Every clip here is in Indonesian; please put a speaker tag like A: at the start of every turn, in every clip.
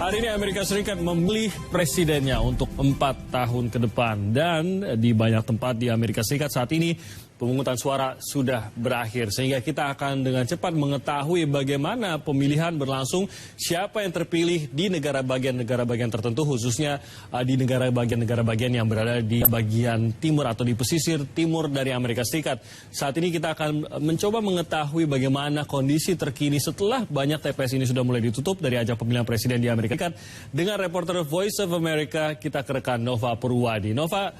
A: Hari ini Amerika Serikat memilih presidennya untuk 4 tahun ke depan. Dan di banyak tempat di Amerika Serikat saat ini pemungutan suara sudah berakhir. Sehingga kita akan dengan cepat mengetahui bagaimana pemilihan berlangsung, siapa yang terpilih di negara bagian tertentu, khususnya di negara bagian yang berada di bagian timur atau di pesisir timur dari Amerika Serikat. Saat ini kita akan mencoba mengetahui bagaimana kondisi terkini setelah banyak TPS ini sudah mulai ditutup dari ajang pemilihan presiden di Amerika Serikat. Dengan reporter Voice of America, kita ke rekan Nova Purwadi. Nova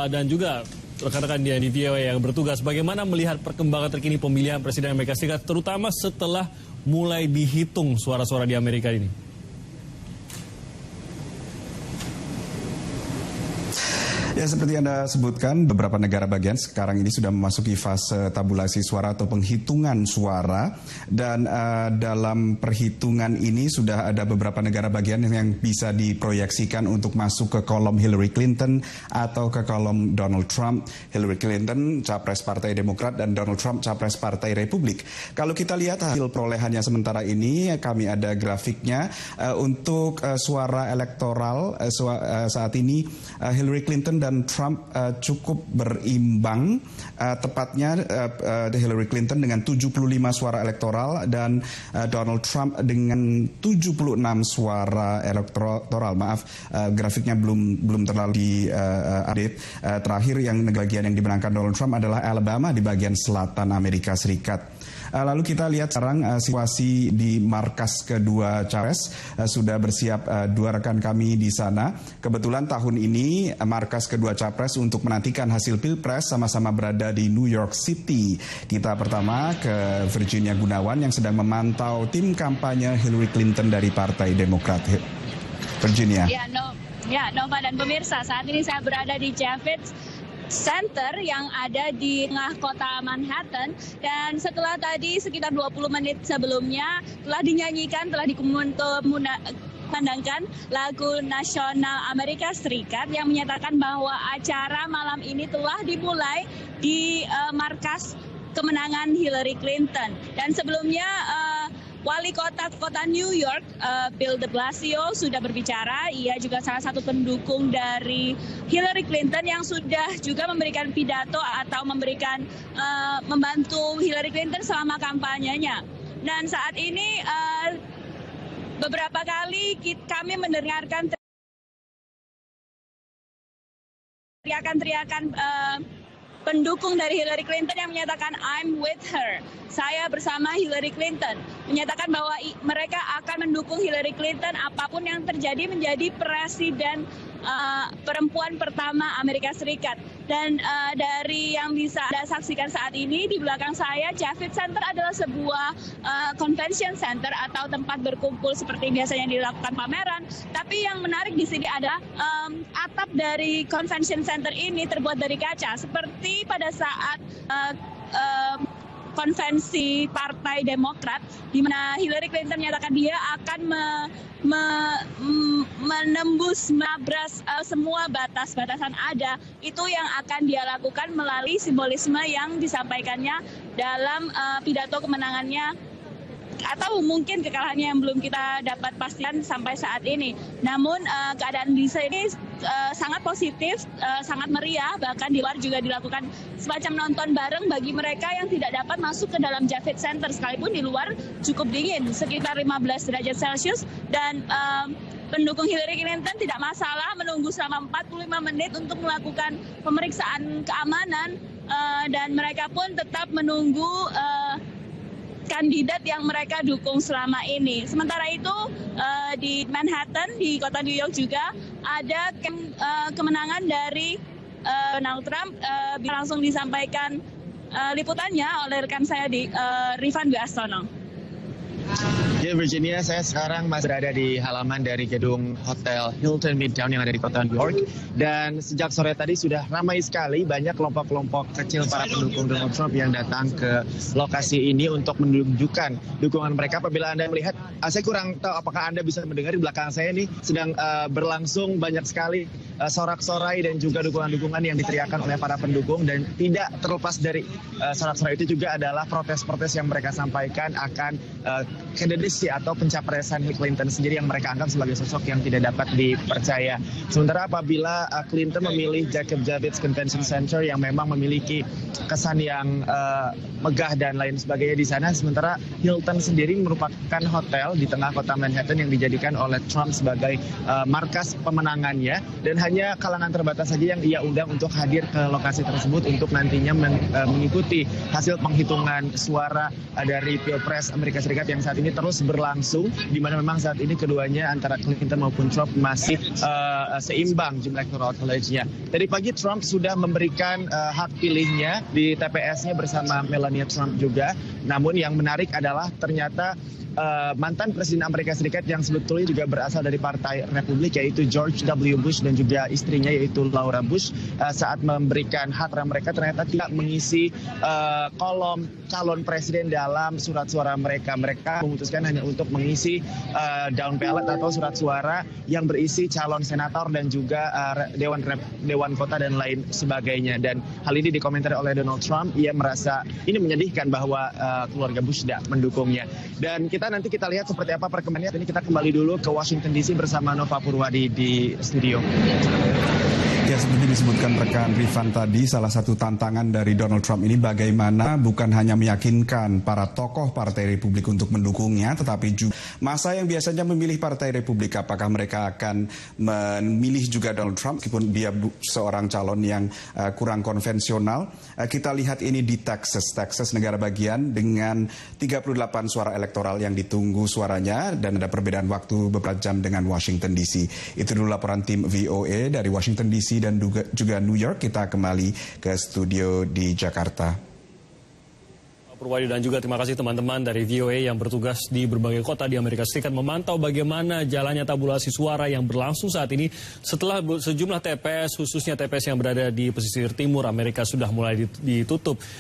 A: dan juga rekan-rekan di VOA yang bertugas, bagaimana melihat perkembangan terkini pemilihan Presiden Amerika Serikat, terutama setelah mulai dihitung suara-suara di Amerika ini?
B: Ya, seperti Anda sebutkan, beberapa negara bagian sekarang ini sudah memasuki fase tabulasi suara atau penghitungan suara. Dan dalam perhitungan ini sudah ada beberapa negara bagian yang bisa diproyeksikan untuk masuk ke kolom Hillary Clinton atau ke kolom Donald Trump. Hillary Clinton, capres Partai Demokrat, dan Donald Trump, capres Partai Republik. Kalau kita lihat hasil perolehannya sementara ini, kami ada grafiknya. Untuk suara elektoral saat ini, Hillary Clinton dan Trump cukup berimbang, tepatnya Hillary Clinton dengan 75 suara elektoral dan Donald Trump dengan 76 suara elektoral. Maaf, grafiknya belum terlalu di-update. Terakhir yang bagian yang dimenangkan Donald Trump adalah Alabama di bagian selatan Amerika Serikat. Lalu kita lihat sekarang situasi di markas kedua capres. Sudah bersiap dua rekan kami di sana. Kebetulan tahun ini markas kedua capres untuk menantikan hasil Pilpres sama-sama berada di New York City. Kita pertama ke Virginia Gunawan yang sedang memantau tim kampanye Hillary Clinton dari Partai Demokrat. Virginia.
C: Ya, Nova dan pemirsa, saat ini saya berada di Javits Center yang ada di tengah kota Manhattan, dan setelah tadi sekitar 20 menit sebelumnya telah dikumandangkan lagu nasional Amerika Serikat yang menyatakan bahwa acara malam ini telah dimulai di markas kemenangan Hillary Clinton. Dan sebelumnya Wali kota New York, Bill de Blasio, sudah berbicara. Ia juga salah satu pendukung dari Hillary Clinton yang sudah juga memberikan pidato atau membantu Hillary Clinton selama kampanyenya. Dan saat ini beberapa kali kami mendengarkan teriakan-teriakan pendukung dari Hillary Clinton yang menyatakan I'm with her. Saya bersama Hillary Clinton. Menyatakan bahwa mereka akan mendukung Hillary Clinton apapun yang terjadi menjadi presiden perempuan pertama Amerika Serikat. Dan dari yang bisa Anda saksikan saat ini di belakang saya, Javits Center adalah sebuah convention center atau tempat berkumpul seperti biasanya dilakukan pameran. Tapi yang menarik di sini adalah atap dari convention center ini terbuat dari kaca, seperti pada saat konvensi Partai Demokrat, di mana Hillary Clinton menyatakan dia akan menembus, menabras semua batas-batasan ada. Itu yang akan dia lakukan melalui simbolisme yang disampaikannya dalam pidato kemenangannya, atau mungkin kekalahannya yang belum kita dapat pastikan sampai saat ini. Namun keadaan di sini sangat positif, sangat meriah, bahkan di luar juga dilakukan semacam nonton bareng bagi mereka yang tidak dapat masuk ke dalam Javits Center, sekalipun di luar cukup dingin, sekitar 15 derajat Celcius, dan pendukung Hillary Clinton tidak masalah menunggu selama 45 menit untuk melakukan pemeriksaan keamanan, dan mereka pun tetap menunggu kandidat yang mereka dukung selama ini. Sementara itu di Manhattan, di kota New York juga ada kemenangan dari Donald Trump. Langsung disampaikan liputannya oleh rekan saya di Rifan Gastono.
D: Ya, Virginia, saya sekarang masih berada di halaman dari gedung Hotel Hilton Midtown yang ada di kota New York. Dan sejak sore tadi sudah ramai sekali, banyak kelompok-kelompok kecil para pendukung Donald Trump yang datang ke lokasi ini untuk menunjukkan dukungan mereka. Apabila Anda melihat, saya kurang tahu apakah Anda bisa mendengar di belakang saya ini sedang berlangsung banyak sekali sorak-sorai dan juga dukungan-dukungan yang diteriakan oleh para pendukung. Dan tidak terlepas dari sorak-sorai itu juga adalah protes-protes yang mereka sampaikan akan kandidat candidacy atau pencapresan Clinton sendiri yang mereka anggap sebagai sosok yang tidak dapat dipercaya. Sementara apabila Clinton memilih Jacob Javits Convention Center yang memang memiliki kesan yang megah dan lain sebagainya di sana, sementara Hilton sendiri merupakan hotel di tengah kota Manhattan yang dijadikan oleh Trump sebagai markas pemenangannya, dan hanya kalangan terbatas saja yang ia undang untuk hadir ke lokasi tersebut untuk nantinya mengikuti hasil penghitungan suara dari Pilpres Amerika Serikat yang saat ini terus berlangsung, di mana memang saat ini keduanya antara Clinton maupun Trump masih seimbang jumlah electoral college-nya. Tadi pagi Trump sudah memberikan hak pilihnya di TPS-nya bersama Melania Trump juga. Namun yang menarik adalah ternyata mantan Presiden Amerika Serikat yang sebetulnya juga berasal dari Partai Republik, yaitu George W. Bush, dan juga istrinya yaitu Laura Bush, saat memberikan hak mereka ternyata tidak mengisi kolom calon presiden dalam surat suara mereka. Mereka memutuskan hanya untuk mengisi down ballot atau surat suara yang berisi calon senator dan juga dewan kota dan lain sebagainya. Dan hal ini dikomentari oleh Donald Trump. Ia merasa ini menyedihkan bahwa keluarga Bush tidak mendukungnya. Dan nanti kita lihat seperti apa perkembangannya. Ini kita kembali dulu ke Washington DC bersama Nova Purwadi di studio.
B: Ya, seperti disebutkan rekan Rifan tadi, salah satu tantangan dari Donald Trump ini bagaimana bukan hanya meyakinkan para tokoh Partai Republik untuk mendukungnya, tetapi juga masa yang biasanya memilih Partai Republik, apakah mereka akan memilih juga Donald Trump meskipun dia seorang calon yang kurang konvensional. Kita lihat ini di Texas negara bagian dengan 38 suara elektoral yang ditunggu suaranya, dan ada perbedaan waktu beberapa jam dengan Washington DC. Itu dulu laporan tim VOA dari Washington DC dan juga New York. Kita kembali ke studio di Jakarta.
A: Purwadi, dan juga terima kasih teman-teman dari VOA yang bertugas di berbagai kota di Amerika Serikat memantau bagaimana jalannya tabulasi suara yang berlangsung saat ini setelah sejumlah TPS, khususnya TPS yang berada di pesisir timur Amerika, sudah mulai ditutup.